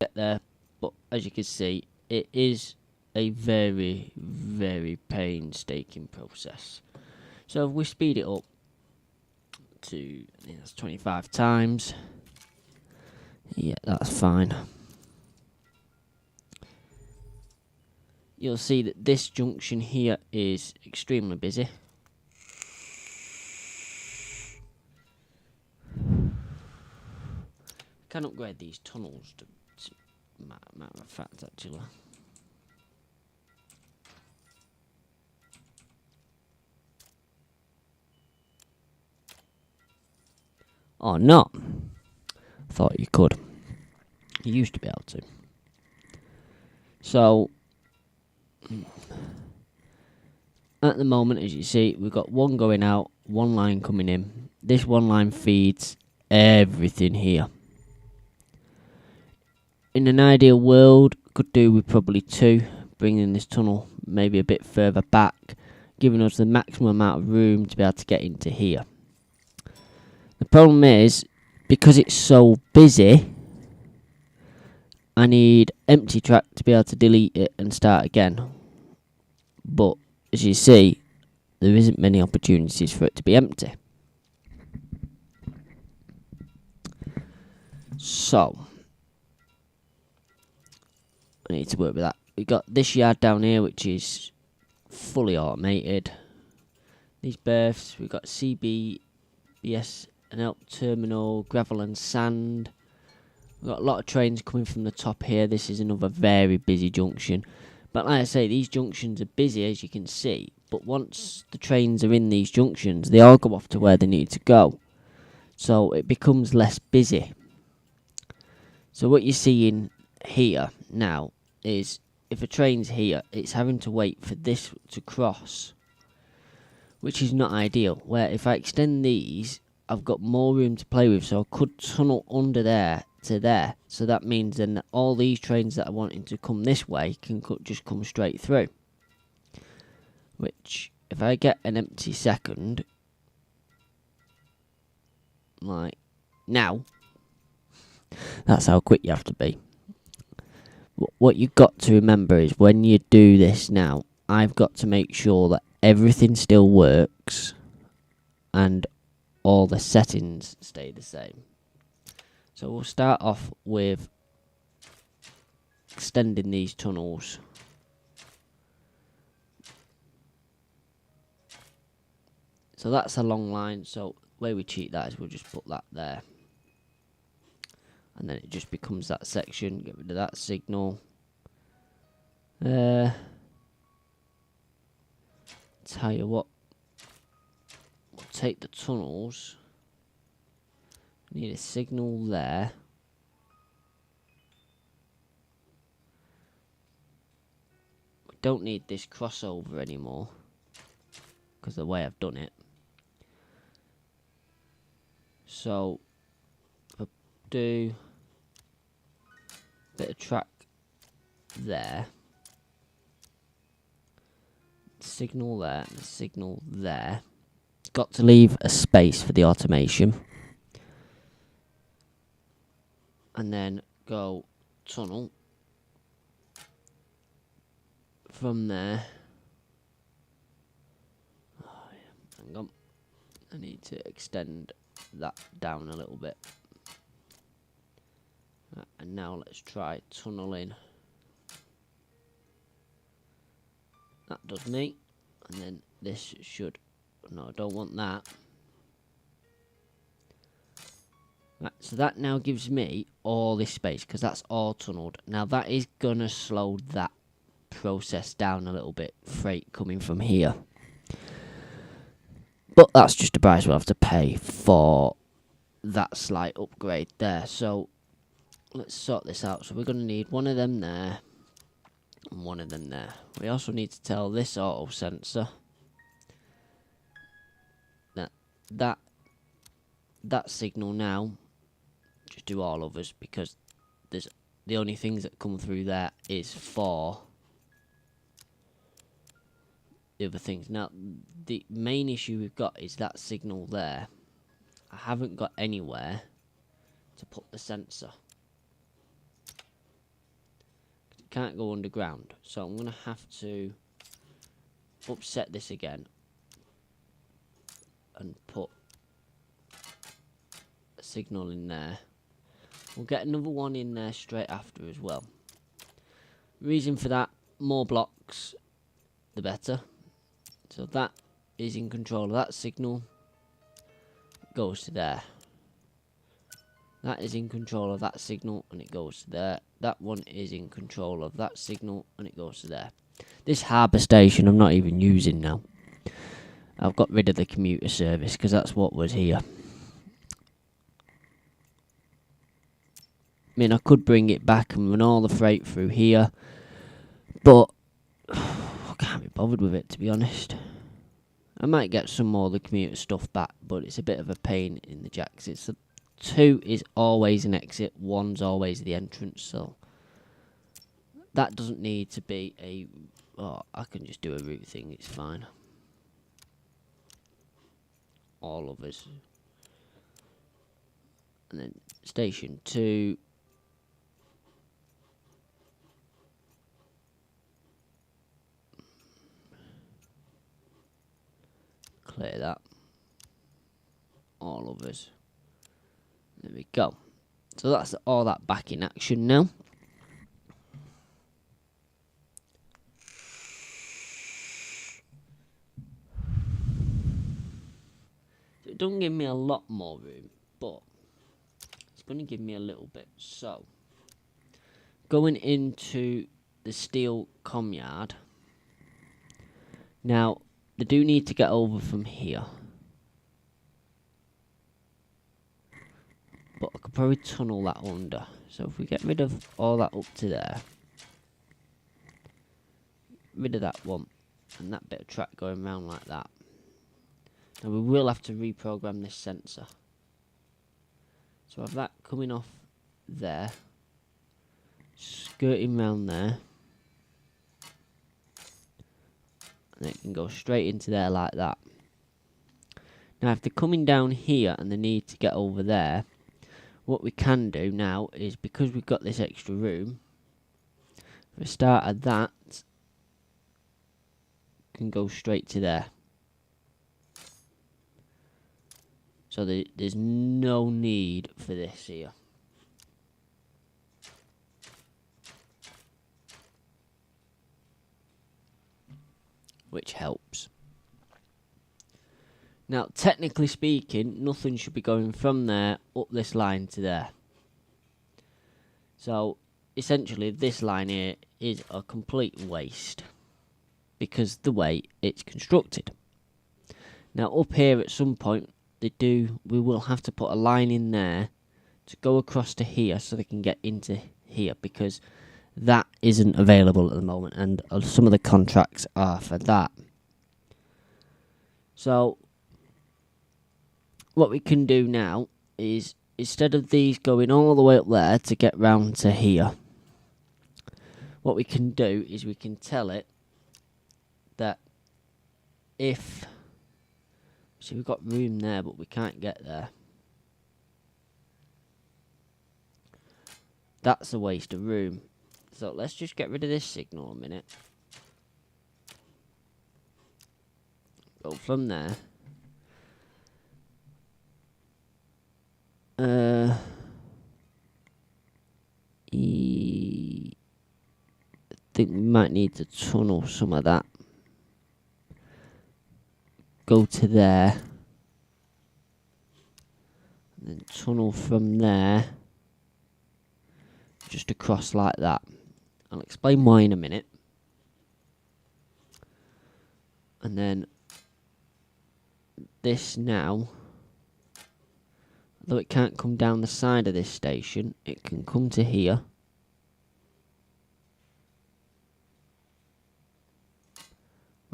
get there, but as you can see, it is a very, very painstaking process. So if we speed it up to, I think that's 25 times. Yeah, that's fine. You'll see that this junction here is extremely busy. Can upgrade these tunnels to matter of fact, actually. Or not. Thought you could. You used to be able to. So, at the moment, as you see, we've got one going out, one line coming in. This one line feeds everything here. In an ideal world, could do with probably two, bringing this tunnel maybe a bit further back, giving us the maximum amount of room to be able to get into here. The problem is, because it's so busy, I need empty track to be able to delete it and start again. But, as you see, there isn't many opportunities for it to be empty. So, I need to work with that. We've got this yard down here, which is fully automated. These berths, we've got CBS, an elk terminal, gravel and sand. We've got a lot of trains coming from the top here. This is another very busy junction. But like I say, these junctions are busy, as you can see. But once the trains are in these junctions, they all go off to where they need to go. So it becomes less busy. So what you're seeing here now is, if a train's here, it's having to wait for this to cross, which is not ideal. Where if I extend these, I've got more room to play with, so I could tunnel under there to there. So that means then that all these trains that are wanting to come this way can just come straight through. Which, if I get an empty second, like now, that's how quick you have to be. What you've got to remember is, when you do this now, I've got to make sure that everything still works and all the settings stay the same. So we'll start off with extending these tunnels. So that's a long line, so the way we cheat that is we'll just put that there. And then it just becomes that section. Get rid of that signal. Tell you what, we'll take the tunnels. Need a signal there. We don't need this crossover anymore, because of the way I've done it. So, if I do a bit of track there, signal there, and a signal there. Got to leave a space for the automation. And then go tunnel. From there. Oh, yeah. Hang on. I need to extend that down a little bit. And now let's try tunneling. That does me. And then this should... No, I don't want that. Right, so that now gives me all this space, because that's all tunnelled. Now that is going to slow that process down a little bit, freight coming from here. But that's just a price we'll have to pay for that slight upgrade there. So let's sort this out. So we're going to need one of them there and one of them there. We also need to tell this auto sensor that signal now, just do all others, because there's the only things that come through there is for the other things. Now the main issue we've got is that signal there. I haven't got anywhere to put the sensor. can't go underground. So I'm going to have to upset this again and put a signal in there. We'll get another one in there straight after as well. Reason for that, more blocks, the better. So that is in control of that signal. It goes to there. That is in control of that signal and it goes to there. That one is in control of that signal and it goes to there. This harbour station I'm not even using now. I've got rid of the commuter service because that's what was here. I mean, I could bring it back and run all the freight through here, but I can't be bothered with it, to be honest. I might get some more of the commuter stuff back, but it's a bit of a pain in the jacks. It's 2 is always an exit, 1's always the entrance, so that doesn't need to be a... Oh, I can just do a route thing, it's fine. All of us. And then station 2... Clear that. All of us. There we go. So that's all that back in action now. So it doesn't give me a lot more room, but it's going to give me a little bit. So, going into the steel comm yard. Now, they do need to get over from here. But I could probably tunnel that under. So if we get rid of all that up to there. Rid of that one. And that bit of track going round like that. Now we will have to reprogram this sensor. So I have that coming off there. Skirting round there. And it can go straight into there like that. Now if they're coming down here and they need to get over there, what we can do now is, because we've got this extra room, if we start at that, can go straight to there. So there's no need for this here. Which helps. Now, technically speaking, nothing should be going from there up this line to there. So, essentially, this line here is a complete waste because the way it's constructed. Now, up here at some point, we will have to put a line in there to go across to here so they can get into here, because that isn't available at the moment, and some of the contracts are for that. So, what we can do now is, instead of these going all the way up there to get round to here, what we can do is we can tell it that if... See, we've got room there, but we can't get there. That's a waste of room. So let's just get rid of this signal a minute. Go from there. I think we might need to tunnel some of that. Go to there. And then tunnel from there. Just across like that. I'll explain why in a minute. And then this now, although it can't come down the side of this station, it can come to here.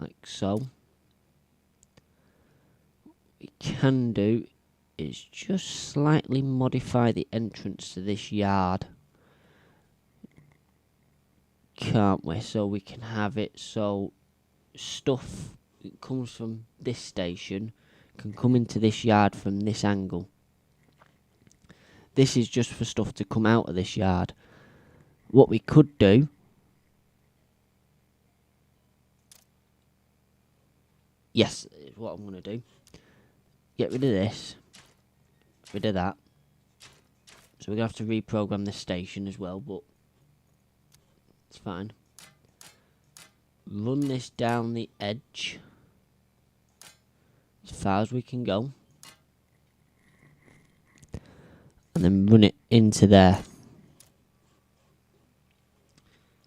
Like so. What we can do is just slightly modify the entrance to this yard. Can't we? So we can have it so stuff that comes from this station can come into this yard from this angle. This is just for stuff to come out of this yard. What we could do yes, is what I'm going to do. Get rid of this. Rid of that. So we're going to have to reprogram this station as well, but it's fine. Run this down the edge as far as we can go. And then run it into there.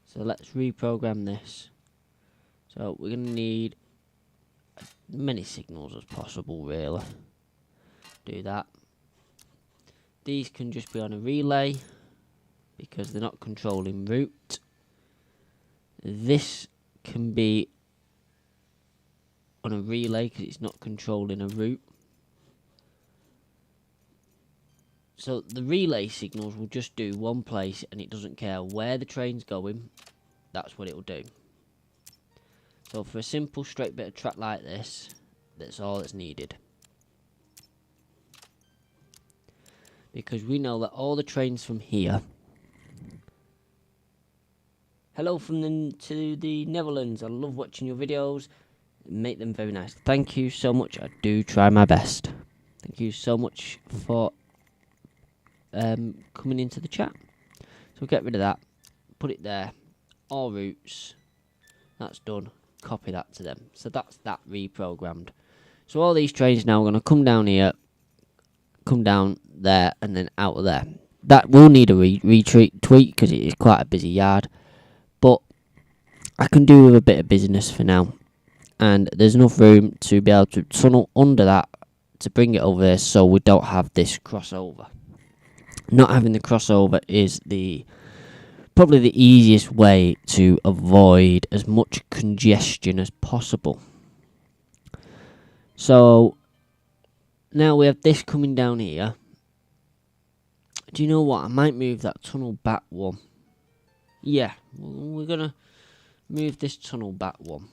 So let's reprogram this. So we're going to need as many signals as possible, really. Do that. These can just be on a relay because they're not controlling route. This can be on a relay because it's not controlling a route. So the relay signals will just do one place and it doesn't care where the train's going. That's what it will do. So for a simple straight bit of track like this, that's all that's needed. Because we know that all the trains from here... Hello from to the Netherlands. I love watching your videos. Make them very nice. Thank you so much. I do try my best. Thank you so much for coming into the chat. So get rid of that. Put it there. All routes. That's done. Copy that to them. So that's that reprogrammed. So all these trains now are going to come down here, come down there, and then out of there. That will need a tweak because it is quite a busy yard. But I can do with a bit of business for now. And there's enough room to be able to tunnel under that to bring it over there so we don't have this crossover. Not having the crossover is probably the easiest way to avoid as much congestion as possible. So now we have this coming down here. Do you know what? I might move that tunnel back one. Yeah, we're going to move this tunnel back one.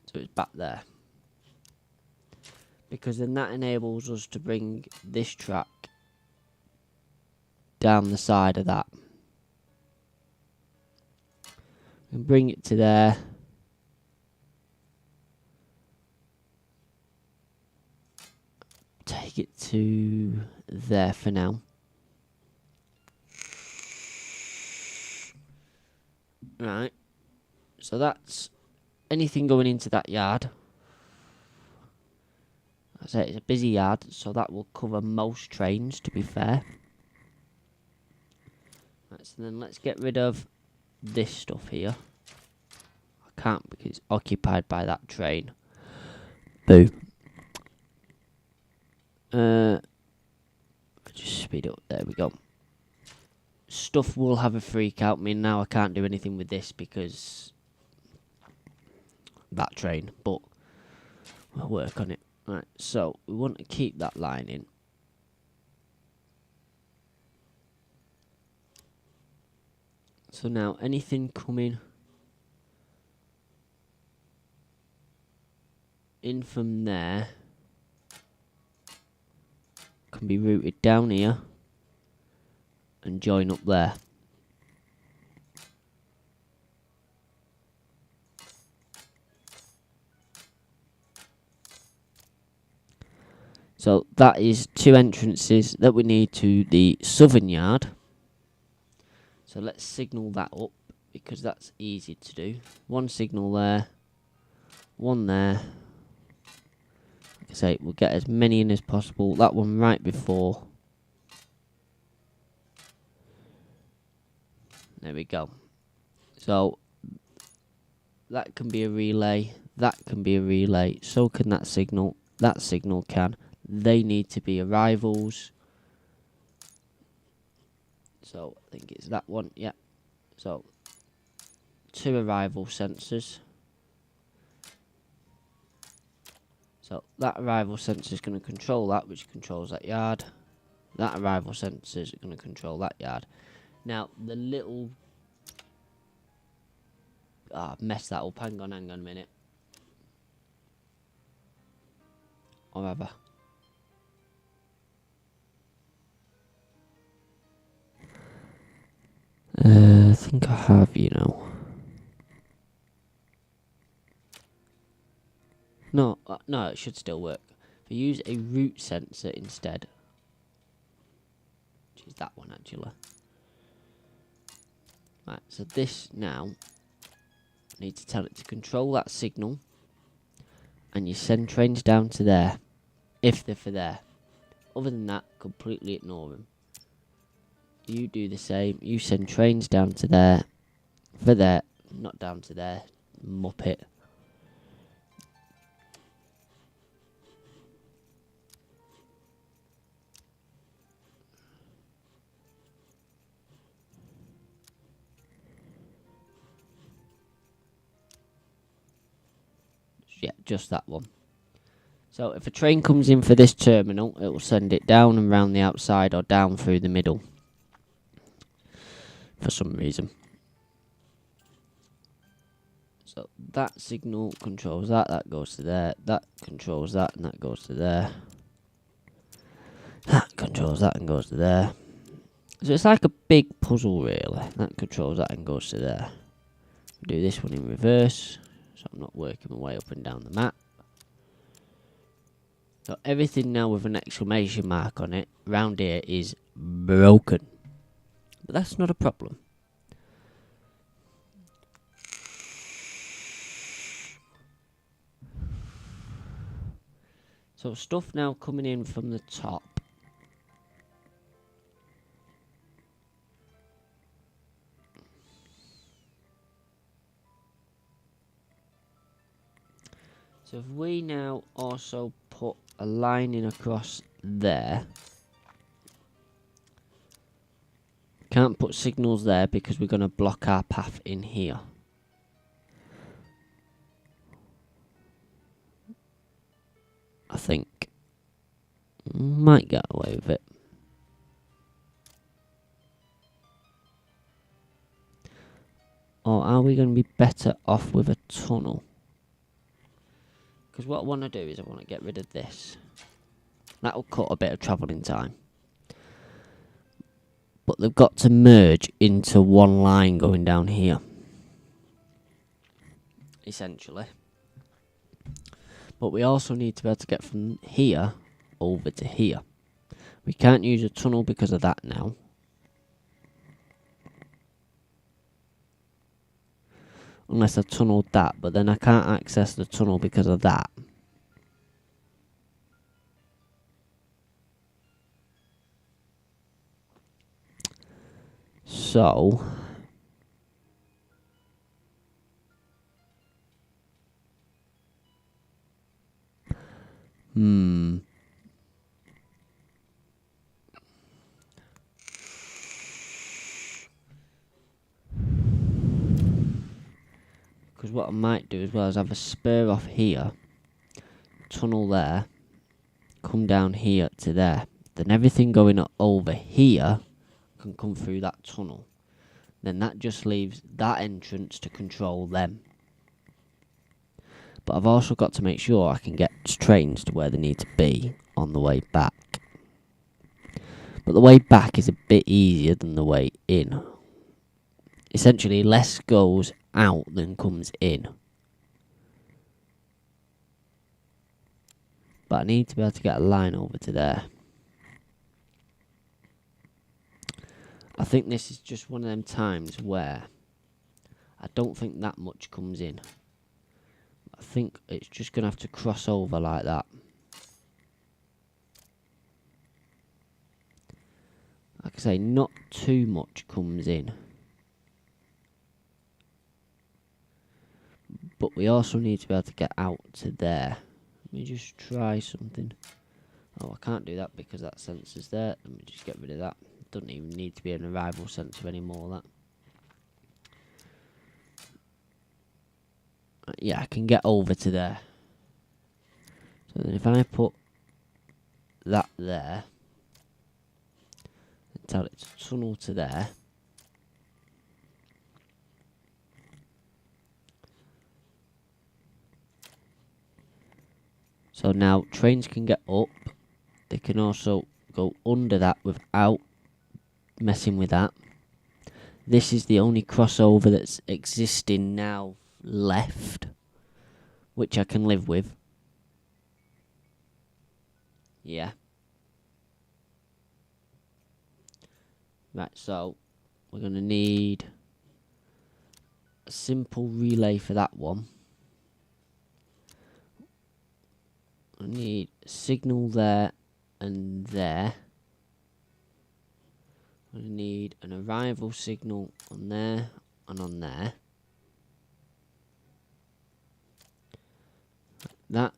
So it's back there. Because then that enables us to bring this track down the side of that. And bring it to there. Take it to there for now. Right. So that's anything going into that yard. I say it's a busy yard, so that will cover most trains, to be fair. Right, so then let's get rid of this stuff here. I can't because it's occupied by that train. Boo. Just speed it up. There we go. Stuff will have a freak out. I mean, now I can't do anything with this because that train, but we'll work on it. Right, so we want to keep that line in. So now anything coming in from there can be routed down here and join up there. So that is two entrances that we need to the southern yard. So let's signal that up because that's easy to do. One signal there, one there. Like I say, we'll get as many in as possible. That one right before. There we go. So that can be a relay. That can be a relay. So can that signal. That signal can. They need to be arrivals. So I think it's that one. Yeah. So 2 arrival sensors. So that arrival sensor is going to control that, which controls that yard. That arrival sensor is going to control that yard. Now the little mess that up. Hang on a minute. Or rather. think I have, you know. No, no, it should still work. If I use a root sensor instead, which is that one actually. Right, so this now, I need to tell it to control that signal, and you send trains down to there, if they're for there. Other than that, completely ignore them. You do the same, you send trains down to there, for there, not down to there, muppet. Yeah, just that one. So if a train comes in for this terminal, it will send it down and round the outside or down through the middle. For some reason. So that signal controls that, that goes to there, that controls that, and that goes to there. That controls that and goes to there. So it's like a big puzzle really. That controls that and goes to there. Do this one in reverse, so I'm not working my way up and down the map. So everything now with an exclamation mark on it round here is broken. But that's not a problem. So stuff now coming in from the top. So if we now also put a line in across there. Can't put signals there because we're going to block our path in here. I think. Might get away with it. Or are we going to be better off with a tunnel? Because what I want to do is I want to get rid of this. That'll cut a bit of travelling time. But they've got to merge into one line going down here. Essentially. But we also need to be able to get from here over to here. We can't use a tunnel because of that now. Unless I tunneled that, but then I can't access the tunnel because of that. So... Because what I might do as well is have a spur off here, tunnel there, come down here to there. Then everything going over here can come through that tunnel. Then that just leaves that entrance to control them. But I've also got to make sure I can get trains to where they need to be on the way back. But the way back is a bit easier than the way in. Essentially, less goes out than comes in. But I need to be able to get a line over to there. I think this is just one of them times where I don't think that much comes in. I think it's just going to have to cross over like that. Like I say, not too much comes in. But we also need to be able to get out to there. Let me just try something. Oh, I can't do that because that sensor's there. Let me just get rid of that. Doesn't even need to be an arrival sensor anymore, that. Yeah, I can get over to there. So then if I put that there, and tell it to tunnel to there. So now trains can get up. They can also go under that without messing with that. This is the only crossover that's existing now left, which I can live with. Yeah. Right, so we're going to need a simple relay for that one. I need a signal there and there. I need an arrival signal on there and on there. That,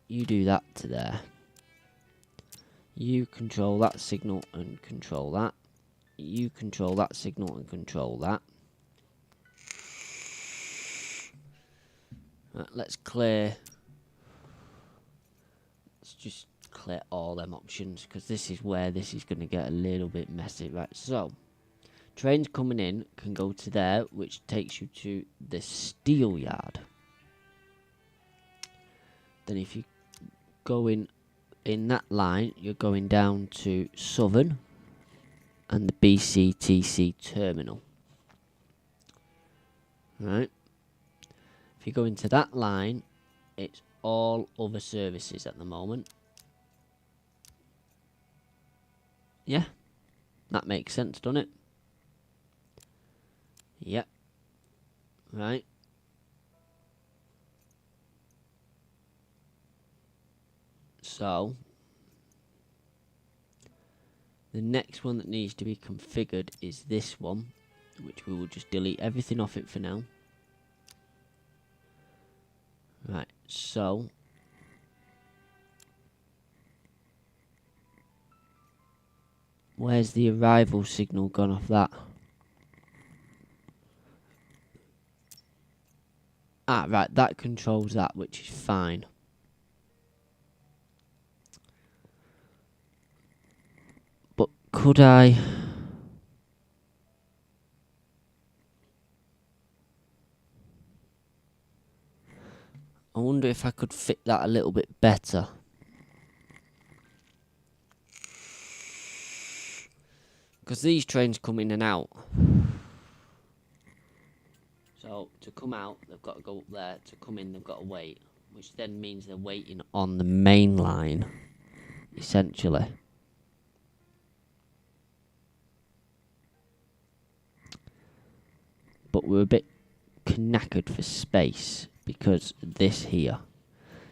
you do that to there. You control that signal and control that. You control that signal and control that. Right, let's clear. Let's just clear all them options, because this is where this is going to get a little bit messy. Right, so trains coming in can go to there, which takes you to the steel yard. Then if you go in that line, you're going down to Southern and the BCTC terminal. Right. If you go into that line, it's all other services at the moment. Yeah, that makes sense, doesn't it? Yep. Right. So the next one that needs to be configured is this one, which we will just delete everything off it for now. Right, so where's the arrival signal gone off that? Ah, right, that controls that, which is fine. But could I... I wonder if I could fit that a little bit better. Because these trains come in and out. So to come out, they've got to go up there. To come in, they've got to wait. Which then means they're waiting on the main line, essentially. But we're a bit knackered for space because of this here.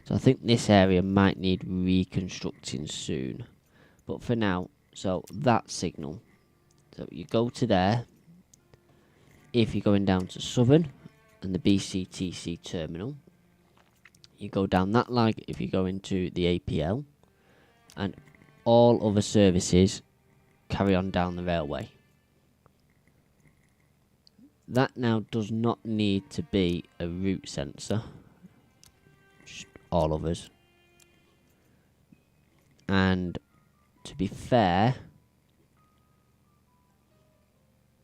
So I think this area might need reconstructing soon. But for now, so that signal. So you go to there. If you're going down to Southern and the BCTC terminal, you go down that line if you go into the APL, and all other services carry on down the railway. That now does not need to be a route sensor, just all others. And to be fair,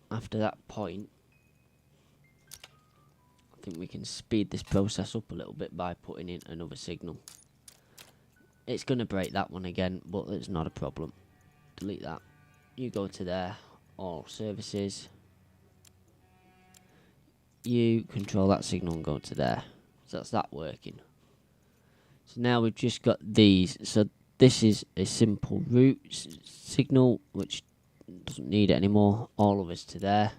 after that point, I think we can speed this process up a little bit by putting in another signal. It's going to break that one again, but it's not a problem. Delete that. You go to there, all services. You control that signal and go to there. So that's that working. So now we've just got these. So this is a simple route signal, which doesn't need it anymore. All of us to there.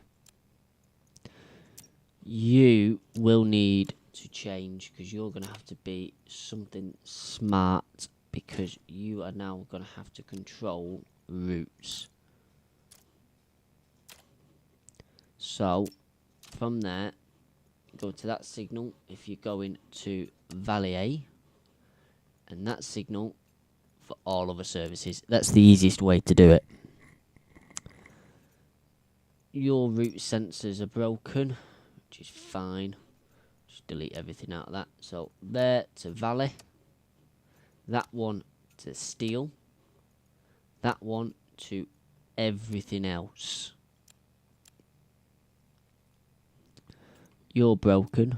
You will need to change, because you're going to have to be something smart, because you are now going to have to control routes. So from there, go to that signal if you're going to Valley A, and that signal for all other services. That's the easiest way to do it. Your route sensors are broken, which is fine. Just delete everything out of that. So there to Valley, that one to Steel, that one to everything else. You're broken.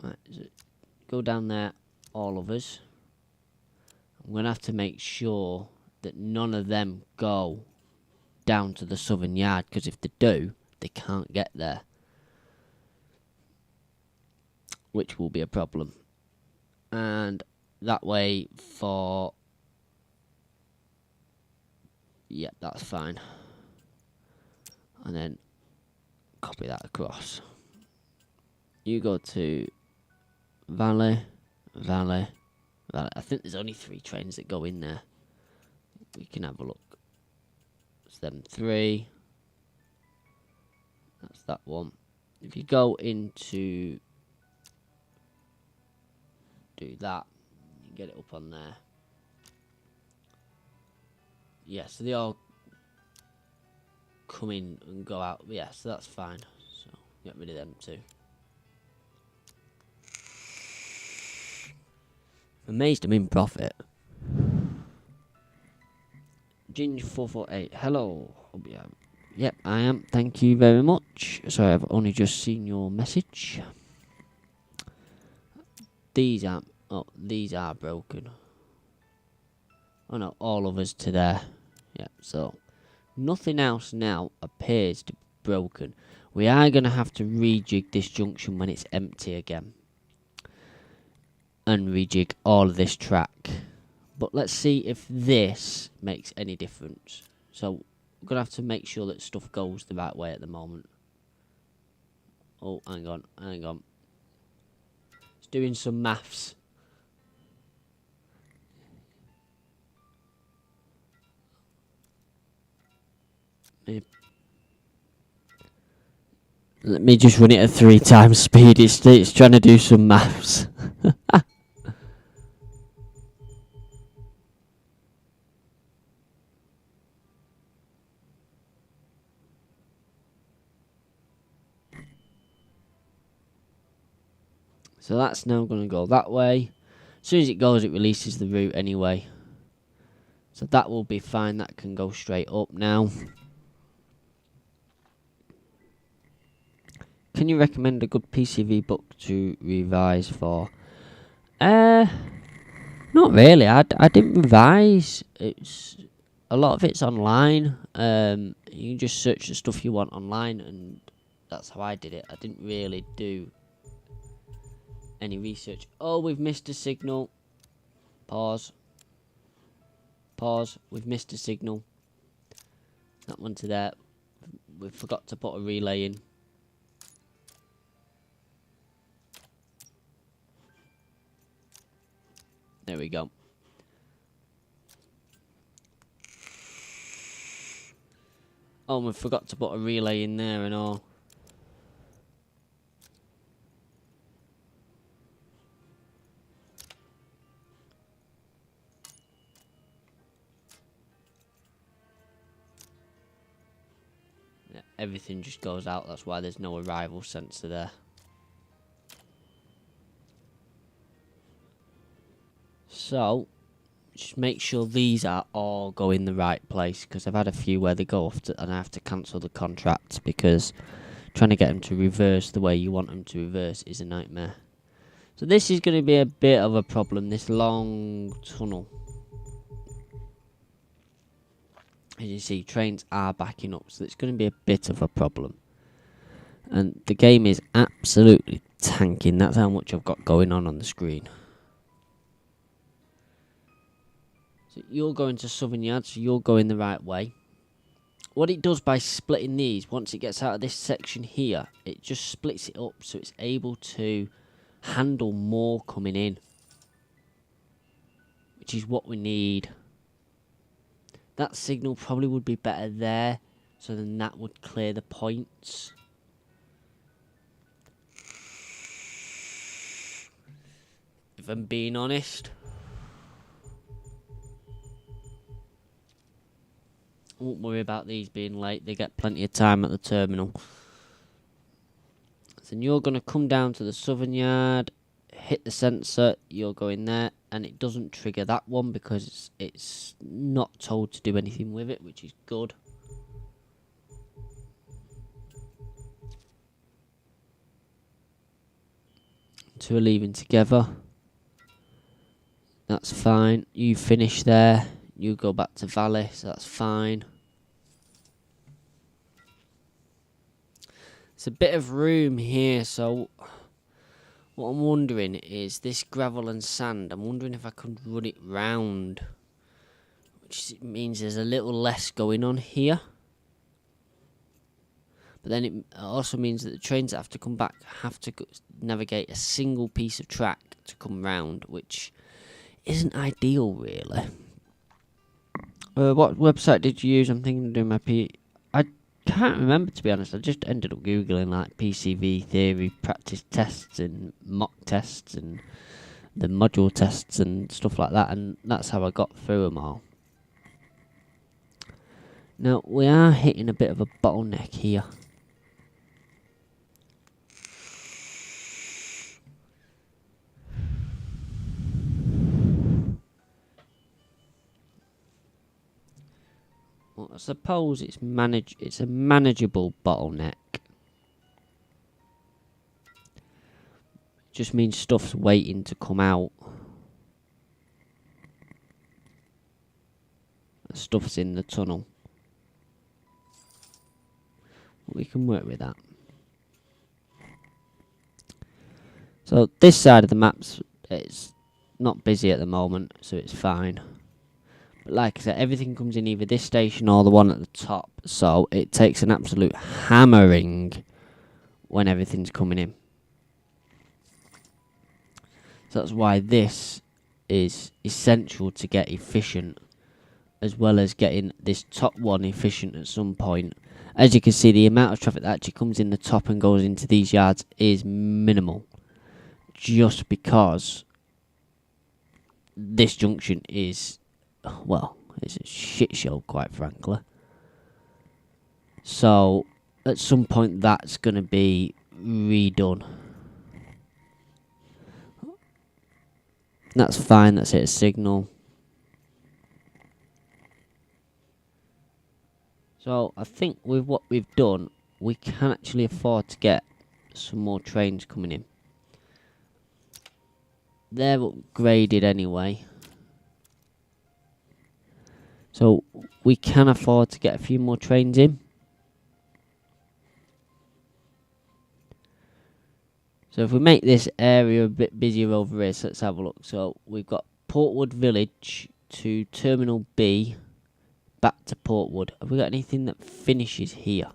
Right, so go down there, all of us. I'm going to have to make sure that none of them go down to the southern yard, because if they do, they can't get there, which will be a problem. And that way for... yeah, that's fine. And then copy that across. You go to Valley, Valley, Valley. I think there's only 3 trains that go in there. We can have a look. It's them 3. That's that one. If you go into do that, you can get it up on there. Yeah, so they all come in and go out. Yeah, so that's fine. So get rid of them too. Amazed I'm in profit. Ginger448, hello. Yep, I am. Thank you very much. Sorry, I've only just seen your message. These aren't. Oh, these are broken. Oh no, all of us to there. Yeah, so nothing else now appears to be broken. We are going to have to rejig this junction when it's empty again. And rejig all of this track. But let's see if this makes any difference. So we're going to have to make sure that stuff goes the right way at the moment. Oh, hang on, hang on. It's doing some maths. Let me just run it at 3 times speed. It's trying to do some maths. So that's now going to go that way. As soon as it goes, it releases the route anyway. So that will be fine. That can go straight up now. Can you recommend a good PCV book to revise for? Not really. I didn't revise. It's a lot of it's online. You can just search the stuff you want online, and that's how I did it. I didn't really do any research. Oh, we've missed a signal. Pause. Pause. We've missed a signal. That one to there. We forgot to put a relay in. There we go. Oh, we forgot to put a relay in there and all. Yeah, everything just goes out. That's why there's no arrival sensor there. So, just make sure these are all going the right place, because I've had a few where they go off and I have to cancel the contract because trying to get them to reverse the way you want them to reverse is a nightmare. So this is going to be a bit of a problem, this long tunnel. As you see, trains are backing up, so it's going to be a bit of a problem. And the game is absolutely tanking. That's how much I've got going on the screen. So you're going to Southern Yard, so you're going the right way. What it does by splitting these, once it gets out of this section here, it just splits it up so it's able to handle more coming in, which is what we need. That signal probably would be better there, so then that would clear the points. If I'm being honest. Won't worry about these being late, they get plenty of time at the terminal. Then you're going to come down to the Southern Yard, hit the sensor, you're going there, and it doesn't trigger that one because it's not told to do anything with it, which is good. Two are leaving together. That's fine. You finish there. you go back to Valley, so that's fine. It's a bit of room here, so what I'm wondering is this gravel and sand, I'm wondering if I could run it round, which means there's a little less going on here. But then it also means that the trains that have to come back have to navigate a single piece of track to come round, which isn't ideal, really. What website did you use? I'm thinking of doing my I can't remember, to be honest. I just ended up Googling, like, PCV theory practice tests and mock tests and the module tests and stuff like that, and that's how I got through them all. Now, we are hitting a bit of a bottleneck here. Well, I suppose it's a manageable bottleneck. Just means stuff's waiting to come out. Stuff's in the tunnel. We can work with that. So this side of the map's it's not busy at the moment, so it's fine. But like I said, everything comes in either this station or the one at the top, so it takes an absolute hammering when everything's coming in. So that's why this is essential to get efficient, as well as getting this top one efficient at some point. As you can see, the amount of traffic that actually comes in the top and goes into these yards is minimal, just because this junction is, well, it's a shit show, quite frankly. So at some point that's going to be redone. That's fine, that's hit a signal. So I think with what we've done, we can actually afford to get some more trains coming in. They're upgraded anyway, so we can afford to get a few more trains in. So if we make this area a bit busier over here, so let's have a look. So we've got Portwood Village to Terminal B, back to Portwood. Have we got anything that finishes here?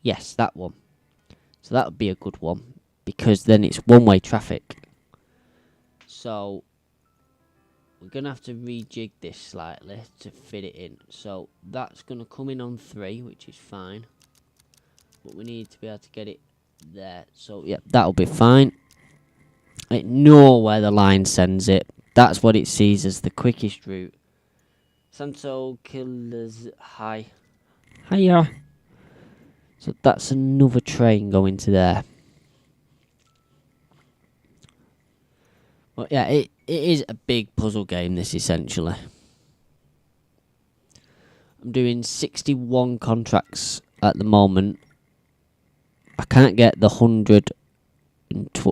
Yes, that one. So that would be a good one, because then it's one-way traffic. So we're going to have to rejig this slightly to fit it in. So that's going to come in on 3, which is fine. But we need to be able to get it there. So yeah, that'll be fine. Ignore where the line sends it. That's what it sees as the quickest route. Santo Killers High. Hiya. So that's another train going to there. Well, yeah, it is a big puzzle game, this, essentially. I'm doing 61 contracts at the moment. I can't get the 120,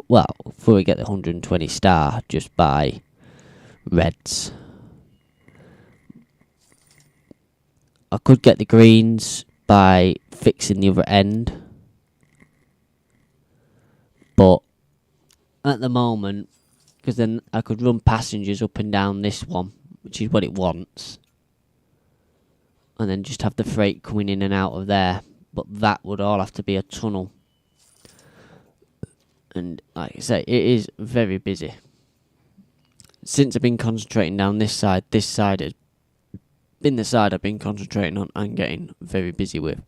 well, before we get the 120 star, just by reds. I could get the greens by fixing the other end. But at the moment, because then I could run passengers up and down this one, which is what it wants. And then just have the freight coming in and out of there. But that would all have to be a tunnel. And like I say, it is very busy. Since I've been concentrating down this side has been the side I've been concentrating on and getting very busy with.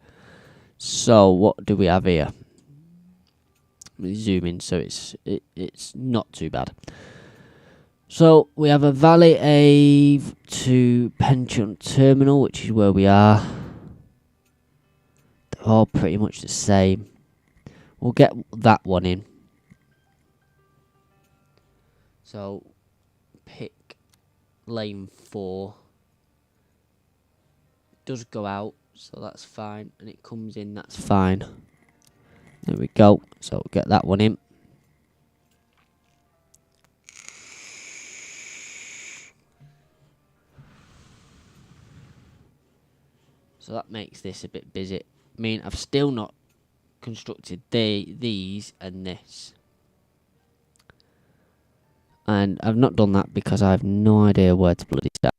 So what do we have here? Let me zoom in so it's not too bad. So we have a Valley Ave to Penchant Terminal, which is where we are. They're all pretty much the same. We'll get that one in. So pick lane 4. It does go out, so that's fine, and it comes in, that's fine. There we go. So we'll get that one in. So that makes this a bit busy. I mean, I've still not constructed these and this. And I've not done that because I have no idea where to bloody start.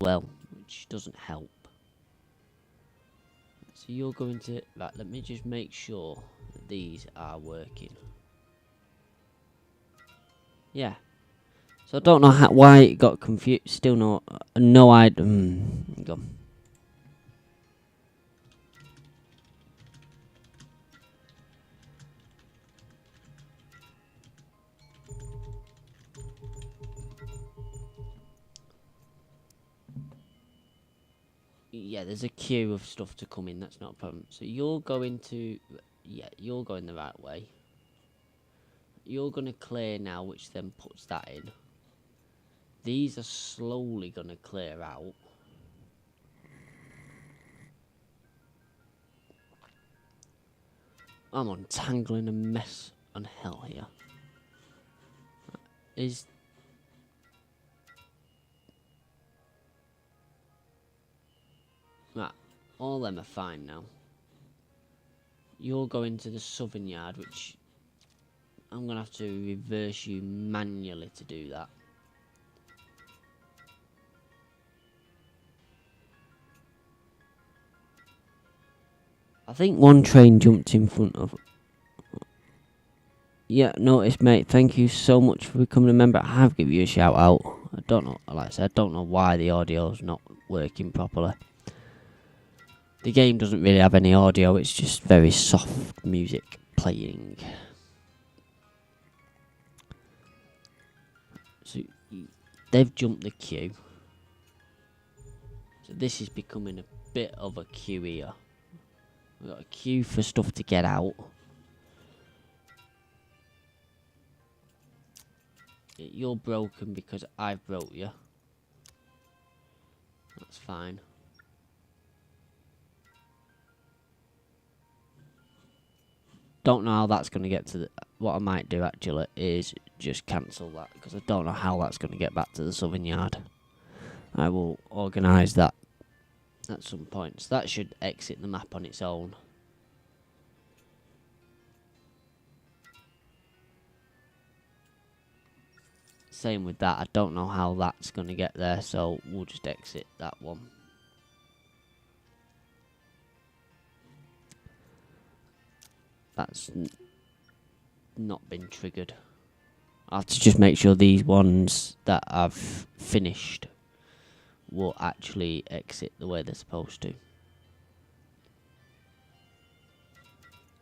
well, which doesn't help. So you're going to... Right, let me just make sure that these are working. Yeah. So I don't know why it got confused. Still no idea. Go. Yeah, there's a queue of stuff to come in. That's not a problem. So you're going to... Yeah, you're going the right way. You're going to clear now, which then puts that in. These are slowly going to clear out. I'm untangling a mess on hell here. Right, all them are fine now. You're going to the southern yard, which I'm going to have to reverse you manually to do that. I think one train jumped in front of... Yeah, notice, mate. Thank you so much for becoming a member. I have given you a shout out. I don't know, like I said, I don't know why the audio's not working properly. The game doesn't really have any audio, it's just very soft music playing. So, they've jumped the queue. So this is becoming a bit of a queue here. We've got a queue for stuff to get out. You're broken because I've broke you. That's fine. Don't know how that's going to get to the... What I might do actually is just cancel that, because I don't know how that's going to get back to the southern yard. I will organise that at some point. So that should exit the map on its own. Same with that. I don't know how that's going to get there, so we'll just exit that one. That's not been triggered. I have to just make sure these ones that I've finished will actually exit the way they're supposed to.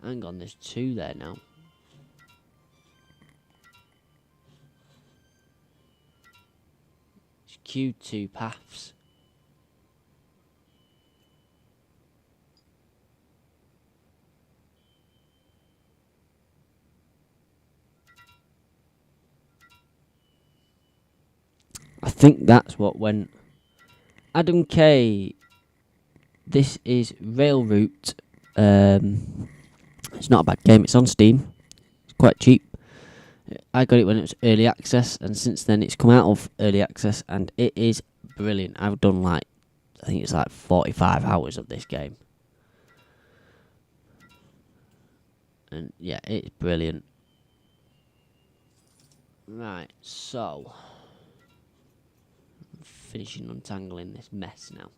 Hang on, there's 2 there now. It's Q2 paths. I think that's what went. Adam K. This is Railroute. It's not a bad game. It's on Steam. It's quite cheap. I got it when it was early access, and since then it's come out of early access, and it is brilliant. I've done I think it's 45 hours of this game. And yeah, it's brilliant. Right, so... I'm finishing untangling this mess now.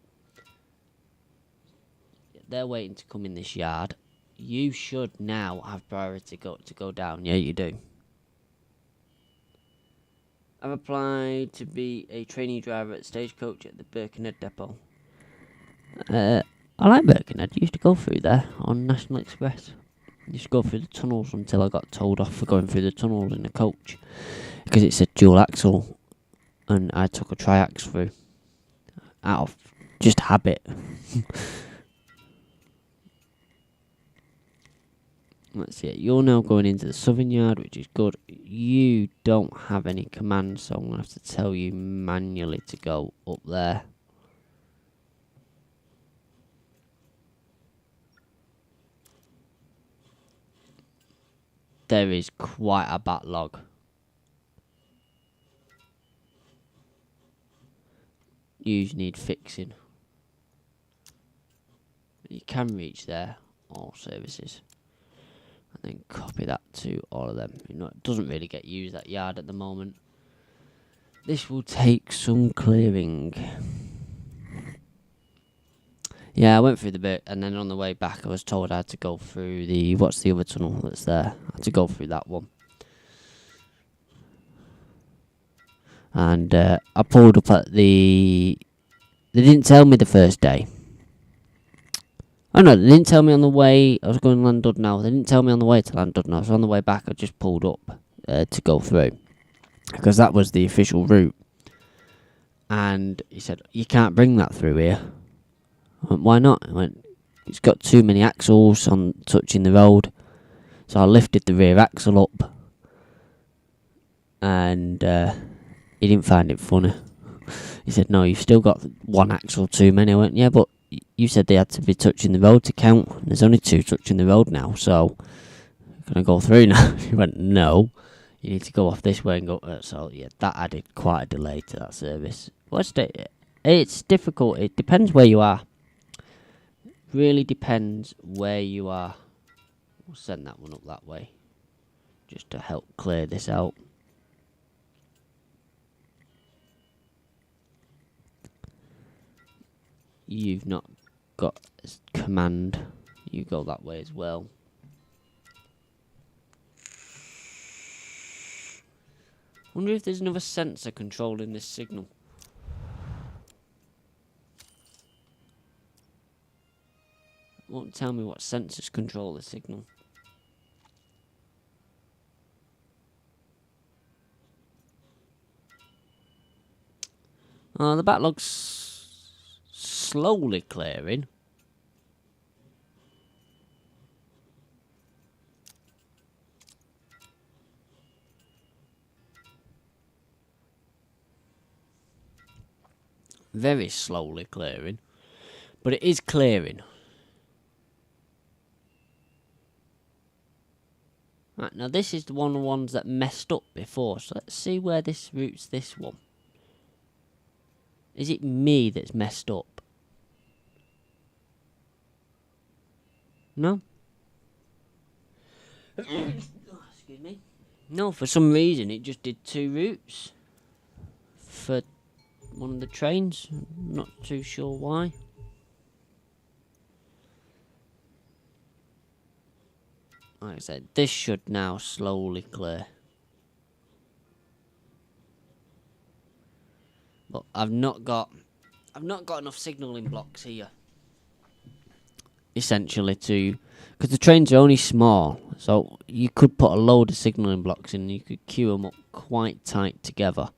They're waiting to come in this yard. You should now have priority to go down. Yeah, you do. I've applied to be a trainee driver at Stagecoach at the Birkenhead depot. I like Birkenhead. I used to go through there on National Express. I used to go through the tunnels until I got told off for going through the tunnels in a coach, because it's a dual axle, and I took a triax through out of just habit. Let's see it. You're now going into the southern yard, which is good. You don't have any commands, so I'm going to have to tell you manually to go up there. There is quite a backlog. You need fixing. You can reach there, all services. And then copy that to all of them. You know, it doesn't really get used, that yard, at the moment. This will take some clearing. Yeah, I went through the bit, and then on the way back, I was told I had to go through the... What's the other tunnel that's there? I had to go through that one. And I pulled up at the... They didn't tell me the first day. Oh no, they didn't tell me on the way. I was going to Llandudno. They didn't tell me on the way to Llandudno. So on the way back, I just pulled up to go through. Because that was the official route. And he said, you can't bring that through here. I went, why not? I went, it's got too many axles on touching the road. So I lifted the rear axle up. And he didn't find it funny. He said, no, you've still got one axle too many. I went, yeah, but you said they had to be touching the road to count. And there's only 2 touching the road now, so can I go through now? He went, no, you need to go off this way and go. So yeah, that added quite a delay to that service. It's difficult. It depends where you are. Really depends where you are. We'll send that one up that way, just to help clear this out. You've not got command. You go that way as well. Wonder if there's another sensor controlling this signal. It won't tell me what sensors control the signal. The backlog's slowly clearing. Very slowly clearing. But it is clearing. Right, now this is one of the ones that messed up before. So let's see where this routes this one. Is it me that's messed up? No? Excuse me. No, for some reason it just did 2 routes. For one of the trains. Not too sure why. Like I said, this should now slowly clear. But I've not got enough signalling blocks here. Essentially because the trains are only small, so you could put a load of signalling blocks in and you could queue them up quite tight together.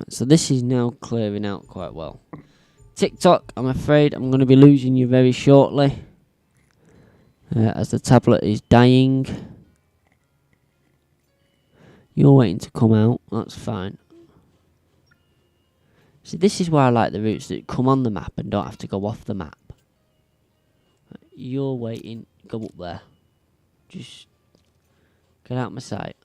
So this is now clearing out quite well. TikTok, I'm afraid I'm going to be losing you very shortly. As the tablet is dying. You're waiting to come out, that's fine. See, this is why I like the routes that come on the map and don't have to go off the map. You're waiting, go up there. Just get out of my sight.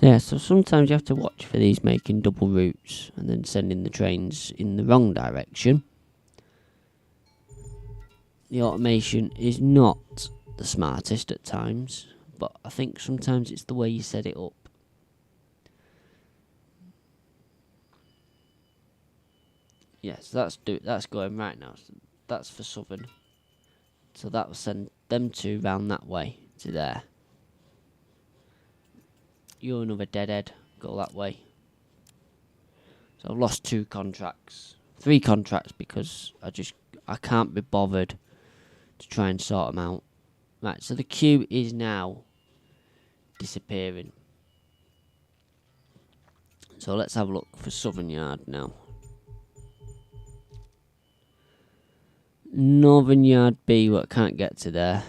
Yeah, so sometimes you have to watch for these making double routes and then sending the trains in the wrong direction. The automation is not the smartest at times, but I think sometimes it's the way you set it up. Yes, that's going right now. So that's for Southern. So that will send them 2 round that way to there. You're another deadhead. Go that way. So I've lost 2 contracts. 3 contracts because I can't be bothered to try and sort them out. Right, so the queue is now disappearing. So let's have a look for Southern Yard now. Northern Yard B, what I can't get to there.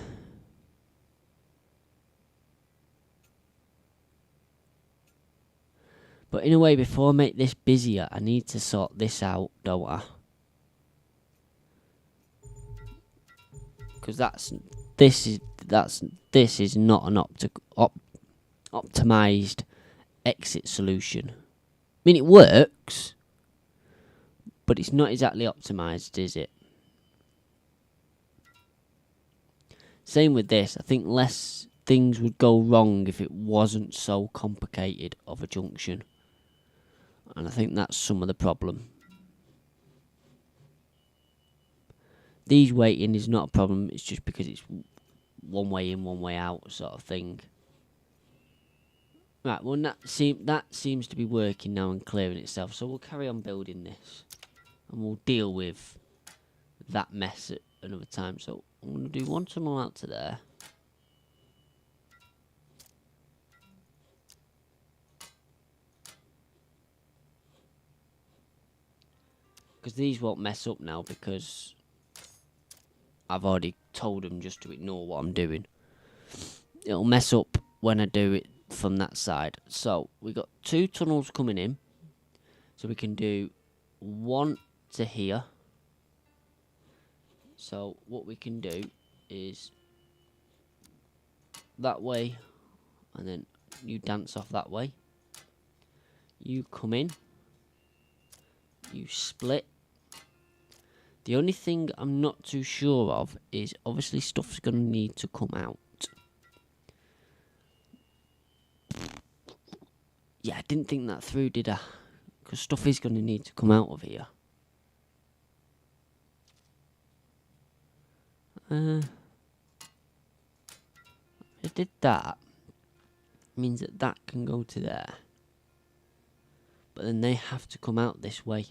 But in a way, before I make this busier, I need to sort this out, don't I? Because this is not an optimized exit solution. I mean, it works, but it's not exactly optimized, is it? Same with this. I think less things would go wrong if it wasn't so complicated of a junction. And I think that's some of the problem. These waiting is not a problem, it's just because it's one way in, one way out sort of thing. Right, well that seems to be working now and clearing itself, so we'll carry on building this. And we'll deal with that mess at another time. So I'm going to do one tunnel out to there. Because these won't mess up now because I've already told them just to ignore what I'm doing. It'll mess up when I do it from that side. So we got 2 tunnels coming in. So we can do one to here. So what we can do is that way, and then you dance off that way. You come in. You split. The only thing I'm not too sure of is obviously stuff's going to need to come out. Yeah, I didn't think that through, did I? Because stuff is going to need to come out of here. I did that. Means that that can go to there. But then they have to come out this way.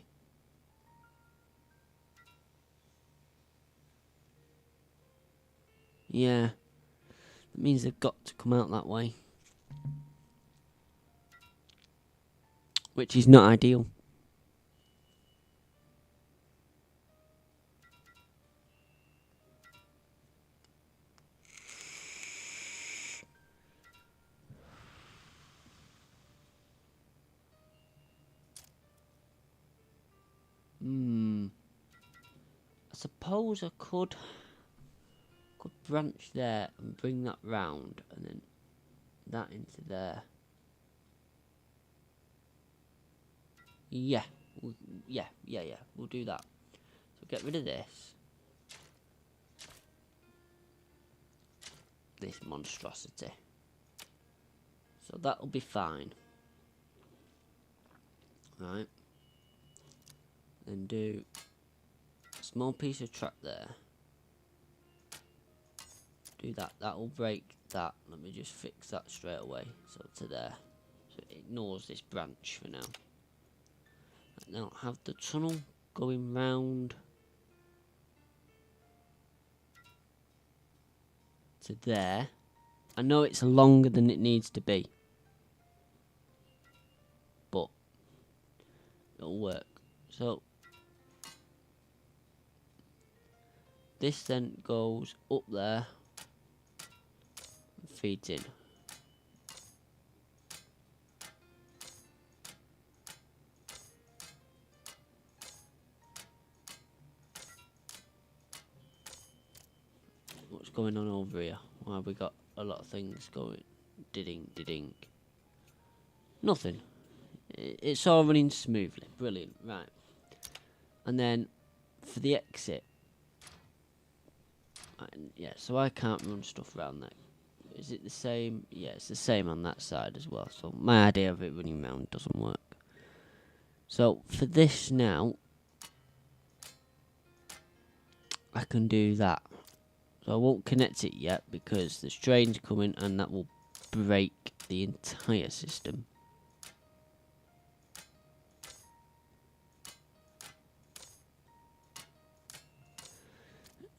Yeah. That means they've got to come out that way. Which is not ideal. I suppose I could branch there and bring that round and then that into there. Yeah. Yeah. We'll do that. So get rid of this. This monstrosity. So that'll be fine. Right. Then do a small piece of track there. Do that. That'll break that. Let me just fix that straight away. So to there. So it ignores this branch for now. And now have the tunnel going round to there. I know it's longer than it needs to be, but it'll work. So this then goes up there and feeds in. What's going on over here? Why have we got a lot of things going? Didink. Nothing. It's all running smoothly. Brilliant. Right. And then for the exit. Yeah, so I can't run stuff around that. Is it the same? Yeah, it's the same on that side as well. So my idea of it running around doesn't work. So for this now, I can do that. So I won't connect it yet because there's trains coming and that will break the entire system.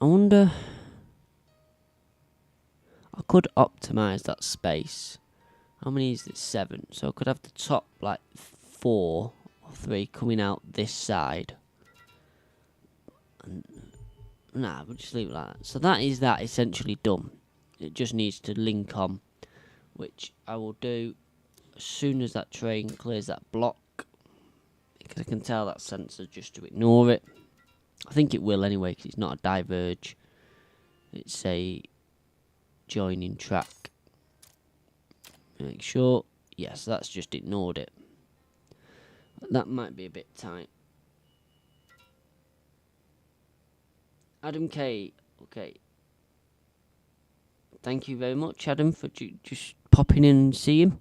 I wonder... I could optimise that space. How many is this? 7. So I could have the top like 4 or 3 coming out this side. And nah, we'll just leave it like that. So that is that essentially done. It just needs to link on, which I will do as soon as that train clears that block. Because I can tell that sensor just to ignore it. I think it will anyway, because it's not a diverge. It's a joining track. Make sure. Yes, that's just ignored it. That might be a bit tight. Adam K. Okay. Thank you very much, Adam, for just popping in and seeing.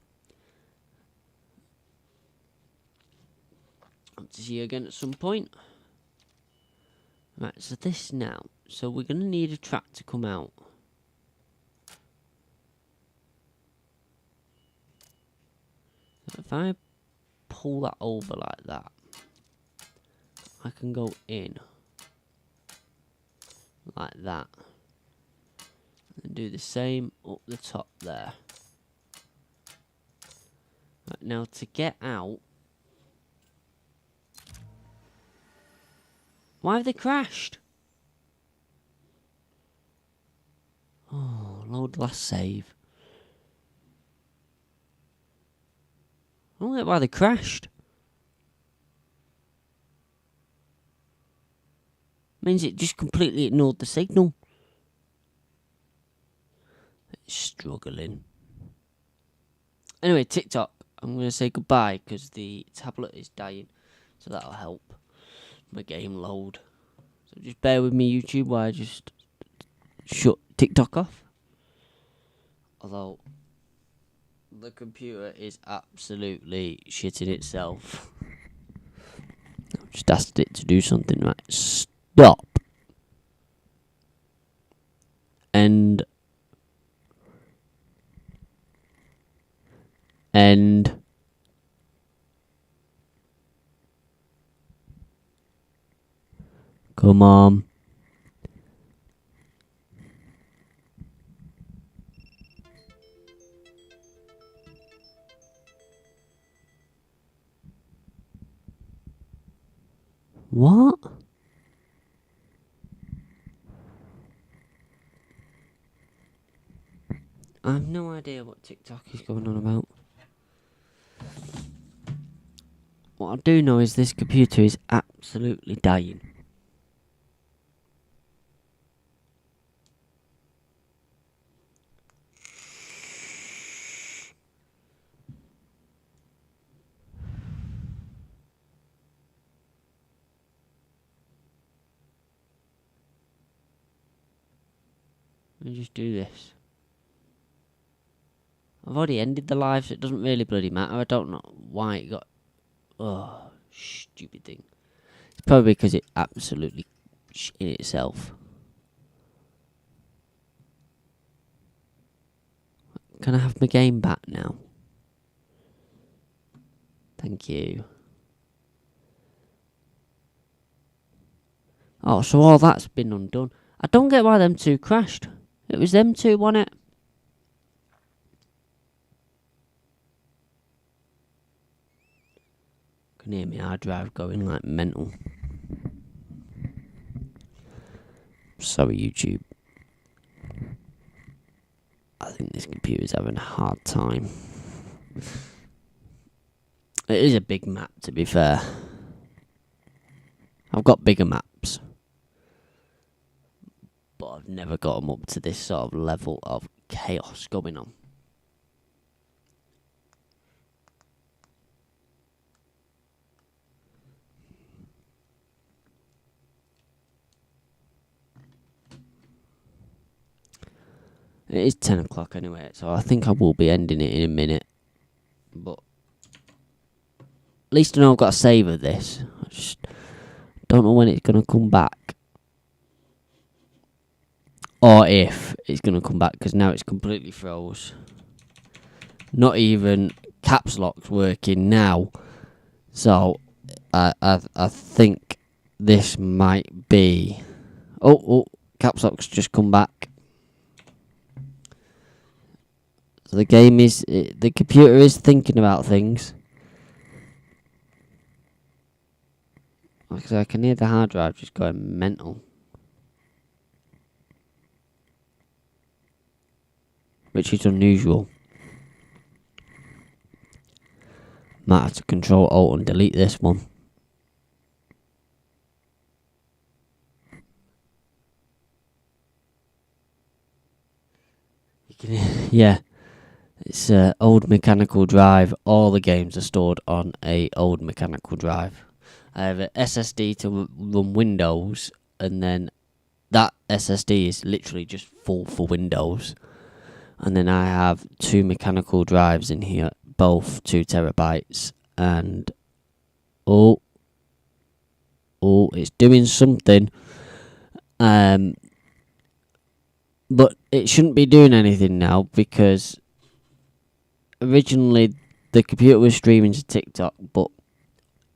Hope to see you again at some point. Right, so this now. So we're going to need a track to come out. If I pull that over like that, I can go in like that and do the same up the top there. Right, now to get out, why have they crashed? Oh, load last save. I don't get why they crashed. Means it just completely ignored the signal. It's struggling. Anyway, TikTok. I'm going to say goodbye because the tablet is dying. So that'll help my game load. So just bear with me, YouTube, while I just shut TikTok off. Although the computer is absolutely shitting itself. I've just asked it to do something. Right, stop. End. Come on. What? I have no idea what TikTok is going on about. What I do know is this computer is absolutely dying. Let me just do this. I've already ended the live, so it doesn't really bloody matter. I don't know why it got... Oh, stupid thing. It's probably because it absolutely shit itself. Can I have my game back now? Thank you. Oh, so all that's been undone. I don't get why them two crashed. It was them two, wasn't it? Can hear my hard drive going like mental. Sorry, YouTube. I think this computer's having a hard time. It is a big map, to be fair. I've got bigger maps. But I've never got them up to this sort of level of chaos going on. It is 10 o'clock anyway, so I think I will be ending it in a minute. But at least I know I've got a save of this. I just don't know when it's going to come back. Or if it's going to come back, because now it's completely froze. Not even caps lock's working now. So I think this might be... Oh, caps lock's just come back. So the game is... the computer is thinking about things. Like I said, I can hear the hard drive just going mental. Which is unusual. Might have to Control Alt and delete this one. You can, yeah. It's an old mechanical drive. All the games are stored on a old mechanical drive. I have an SSD to run Windows, and then that SSD is literally just full for Windows. And then I have 2 mechanical drives in here, both 2 terabytes. And oh, it's doing something. But it shouldn't be doing anything now, because originally the computer was streaming to TikTok, but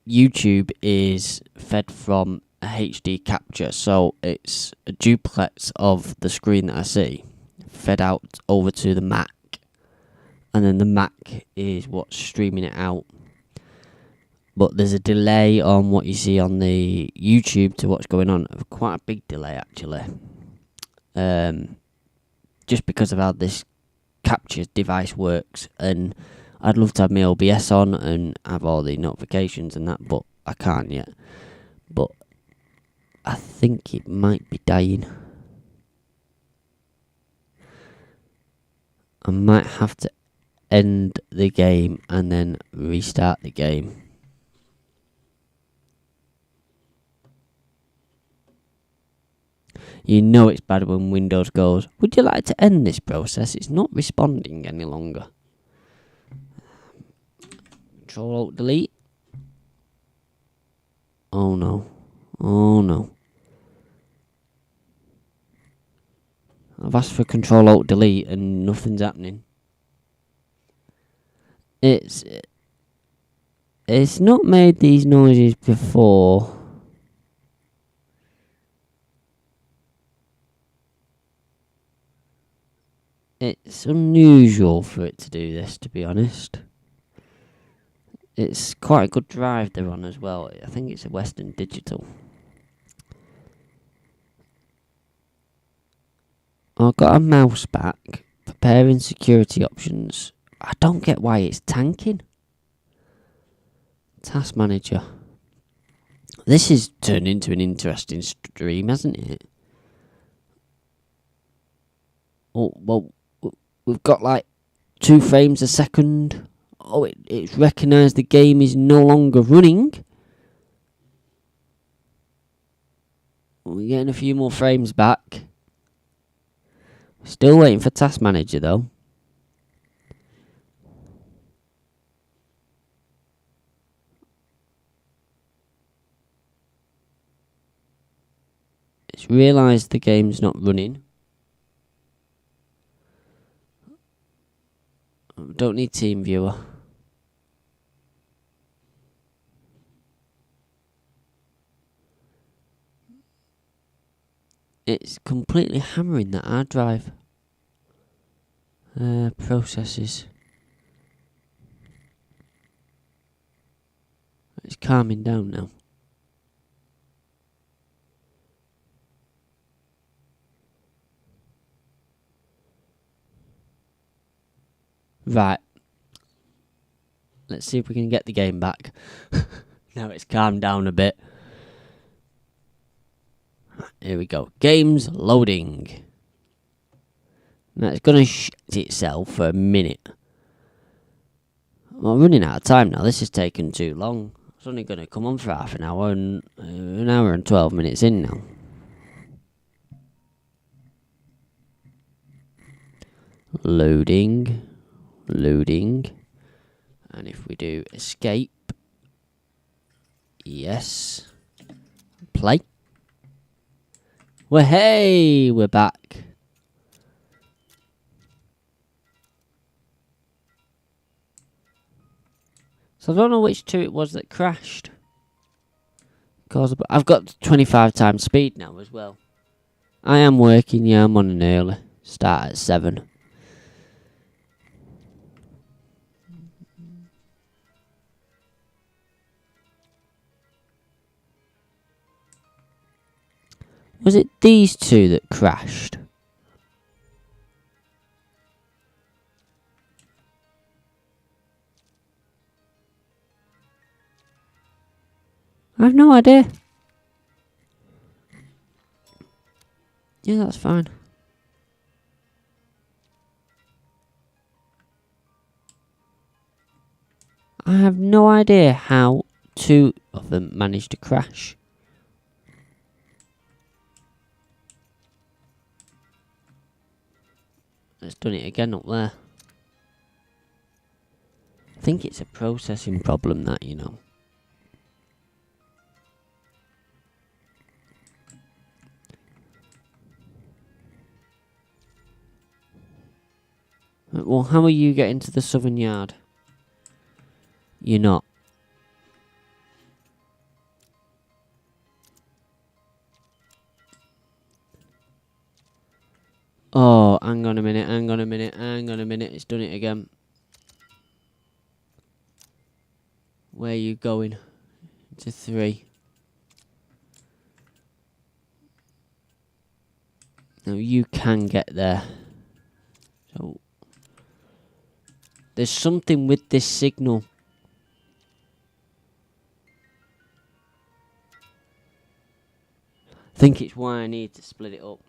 YouTube is fed from a HD capture, so it's a duplex of the screen that I see fed out over to the Mac, and then the Mac is what's streaming it out. But there's a delay on what you see on the YouTube to what's going on, quite a big delay actually, just because of how this capture device works. And I'd love to have my OBS on and have all the notifications and that, but I can't yet. But I think it might be dying. I might have to end the game and then restart the game. You know it's bad when Windows goes, would you like to end this process? It's not responding any longer. Control-Alt-Delete. Oh no. Oh no. I've asked for Control-Alt-Delete and nothing's happening. It's not made these noises before. It's unusual for it to do this, to be honest. It's quite a good drive they're on as well. I think it's a Western Digital. I've got a mouse back. Preparing security options. I don't get why it's tanking. Task Manager. This has turned into an interesting stream, hasn't it? Oh, well, we've got like 2 frames a second. Oh, it's recognised the game is no longer running. We're getting a few more frames back. Still waiting for Task Manager though. It's realised the game's not running. Don't need TeamViewer. It's completely hammering that hard drive. Processes. It's calming down now. Right. Let's see if we can get the game back. Now it's calmed down a bit. Here we go. Game's loading. Now it's going to shit itself for a minute. I'm running out of time now. This has taken too long. It's only going to come on for half an hour, and an hour and 12 minutes in now. Loading. And if we do escape. Yes. Play. Well, hey, we're back. So I don't know which 2 it was that crashed. Cause I've got 25 times speed now as well. I am working, yeah, I'm on an early. Start at 7. Was it these 2 that crashed? I have no idea. Yeah, that's fine. I have no idea how 2 of them managed to crash. It's done it again up there. I think it's a processing problem, that, you know. Well, how are you getting to the southern yard? You're not. Oh, hang on a minute, hang on a minute, hang on a minute. It's done it again. Where are you going? To 3. No, you can get there. So, there's something with this signal. I think it's why I need to split it up.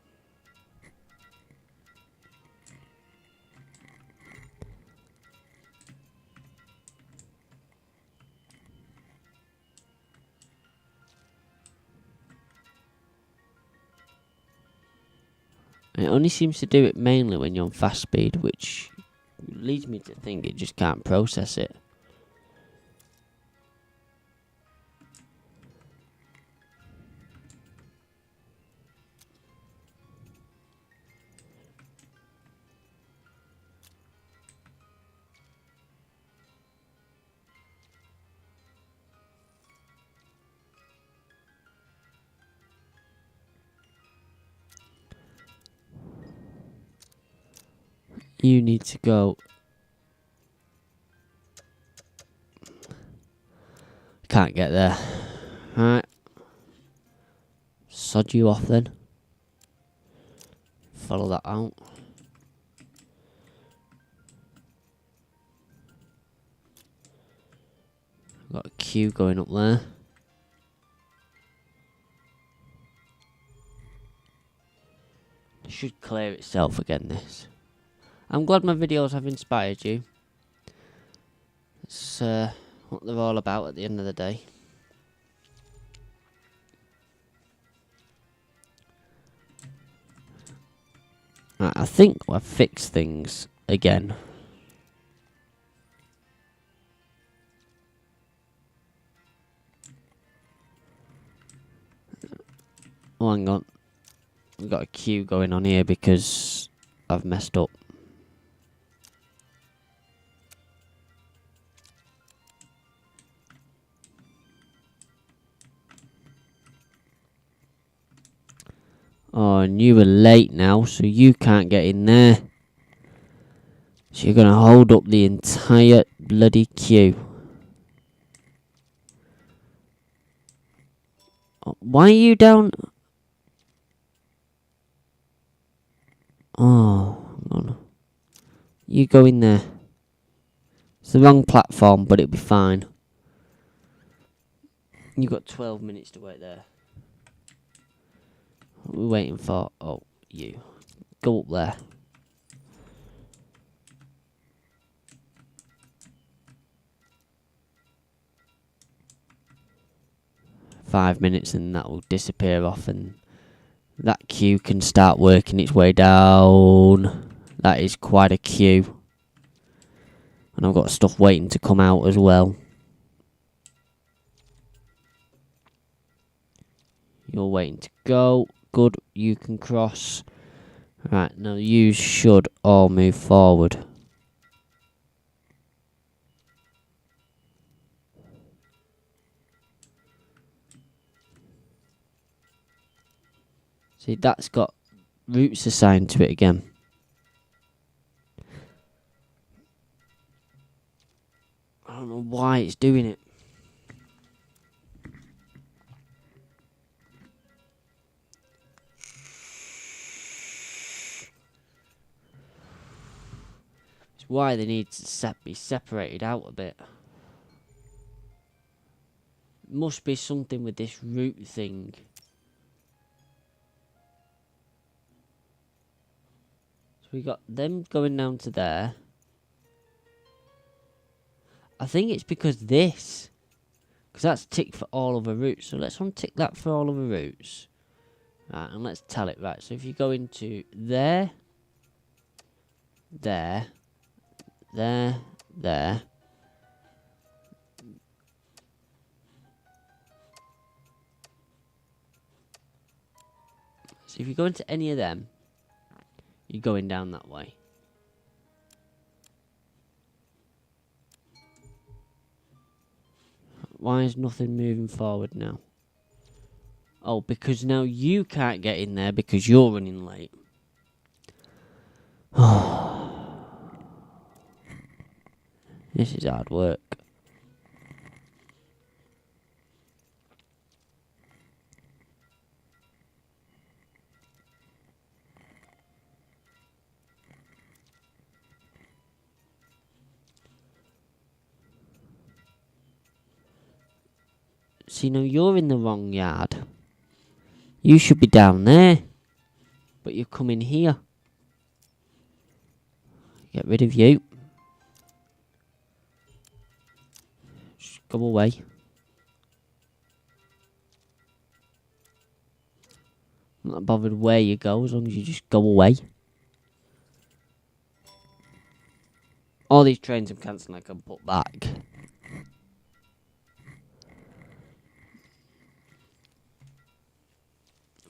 It only seems to do it mainly when you're on fast speed, which leads me to think it just can't process it. You need to go. Can't get there. Alright. Sod you off then. Follow that out. Got a queue going up there. It should clear itself again, this. I'm glad my videos have inspired you. It's what they're all about at the end of the day. Right, I think I've fixed things again. Oh, hang on. We've got a queue going on here because I've messed up. Oh, and you were late now, so you can't get in there. So you're going to hold up the entire bloody queue. Oh, why are you down? Oh, hang on. You go in there. It's the wrong platform, but it'll be fine. You've got 12 minutes to wait there. What are we waiting for? Oh, you. Go up there. Five minutes and that will disappear off and that queue can start working its way down. That is quite a queue. And I've got stuff waiting to come out as well. You're waiting to go. Good, you can cross. Right, now you should all move forward. See, that's got routes assigned to it again. I don't know why it's doing it. It's why they need to be separated out a bit. Must be something with this route thing. So we got them going down to there. I think it's because this. Because that's ticked for all other routes. So let's untick that for all other routes. Right, and let's tell it right. So if you go into there. there, there, there. So if you go into any of them, you're going down that way. Why is nothing moving forward now? Oh, because now you can't get in there because you're running late. This is hard work. See, now you're in the wrong yard. You should be down there. But you're coming here. Get rid of you. Just go away. I'm not bothered where you go as long as you just go away. All these trains I'm cancelling I can put back.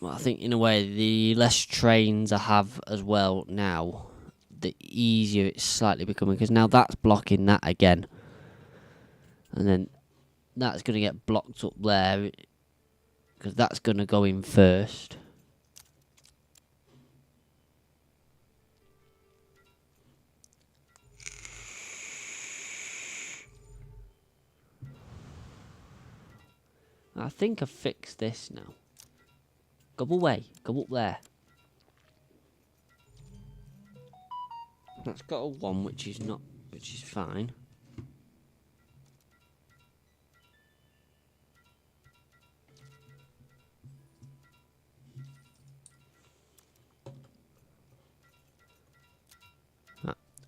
Well, I think in a way the less trains I have as well now, the easier it's slightly becoming, because now that's blocking that again. And then that's going to get blocked up there, because that's going to go in first. I think I've fixed this now. Go away. Go up there. That's got a 1, which is fine.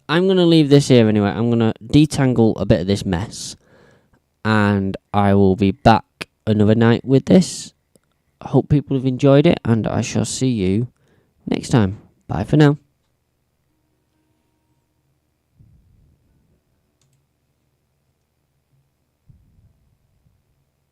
I'm going to leave this here anyway. I'm going to detangle a bit of this mess. And I will be back another night with this. I hope people have enjoyed it, and I shall see you next time. Bye for now.